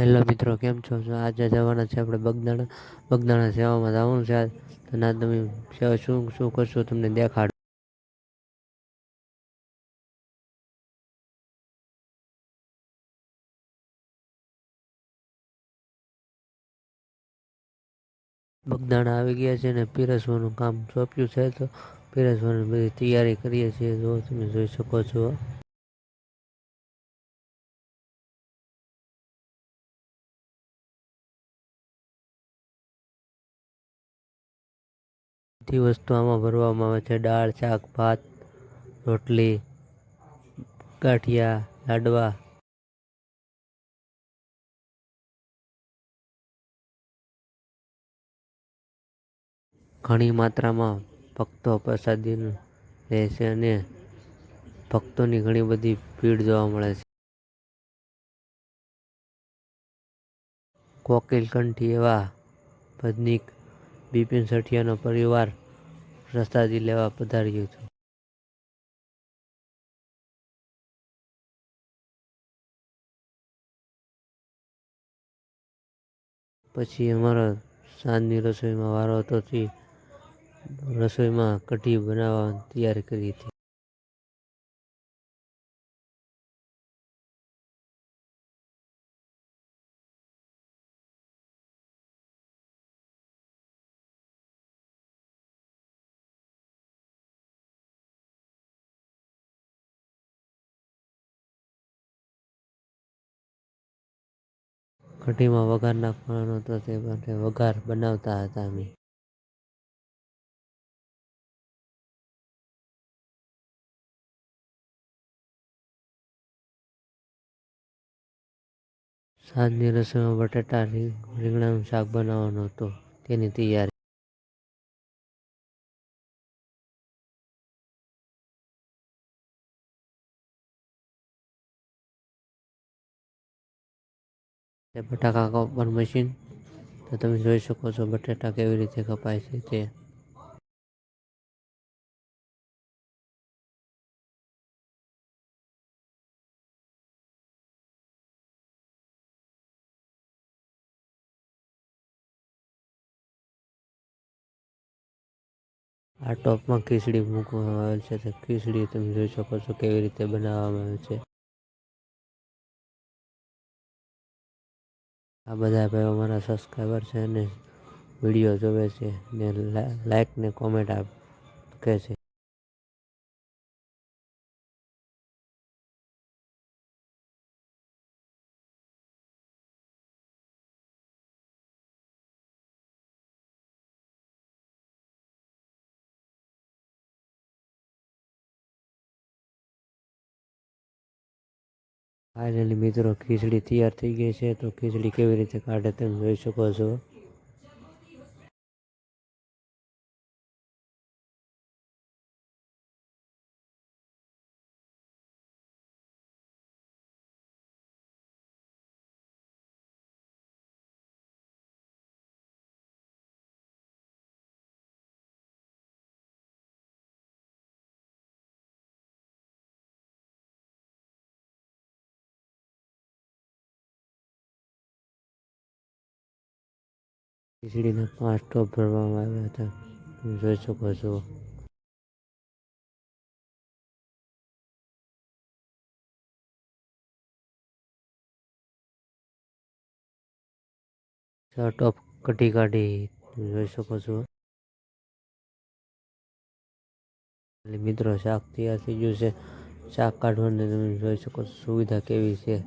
Hello મિત્રો, કેમ છો? આજે જવાના છે આપણે બગદાણા સેવામાં જવાનું છે. તો ના તમે સેવા શું શું કરશો તમને દેખાડ. બગદાણા આવી ગયા છે ને પીરસવાનું કામ સોંપ્યું છે, તો પીરસવાની બધી તૈયારી કરીએ છીએ. જો તમે જોઈ શકો છો. બધી વસ્તુ આમાં ભરવામાં આવે છે: દાળ, શાક, ભાત, રોટલી, ગાંઠિયા, લાડવા. ઘણી માત્રામાં ભક્તો પ્રસાદી લે છે અને ભક્તોની ઘણી બધી ભીડ જોવા મળે છે. કોકિલ કંઠી એવા ભજનીક બિપિન સઠિયાનો પરિવાર પ્રસાદી લેવા પધાર્યું હતું. પછી અમારા સાંજની રસોઈમાં વારો હતો. રસોઈમાં કઢી બનાવવાની તૈયારી કરી હતી. કઢીમાં વઘાર નાખવાનો હતો, તે માટે વઘાર બનાવતા હતા અમે. સાંજની રસોઈમાં બટાટા રીંગણાનું શાક બનાવવાનું હતું, તેની તૈયારી. બટાકા કાપવાનું મશીન, તો તમે જોઈ શકો છો બટાટા કેવી રીતે કપાય છે તે. આ ટોપમાં ખીચડી મૂકવામાં આવેલ છે, તો ખીચડી તમે જોઈ શકો છો કેવી રીતે બનાવવામાં આવે છે. આ બધા ભાઈઓ મારા સબસ્ક્રાઈબર છે અને વિડીયો જોવે છે ને લાઈક ને કોમેન્ટ આપે છે. ફાઇનલી મિત્રો, ખીચડી તૈયાર થઈ ગઈ છે. તો ખીચડી કેવી રીતે કાઢે તમે જોઈ શકો છો. ખીચડીના 5 ટોપ ભરવામાં આવ્યા હતા, તમે જોઈ શકો છો. ટોપ કઢી કાઢી તમે જોઈ શકો છો. મિત્રો, શાક તૈયાર થઈ ગયું છે. શાક કાઢવાની તમે જોઈ શકો છો સુવિધા કેવી છે.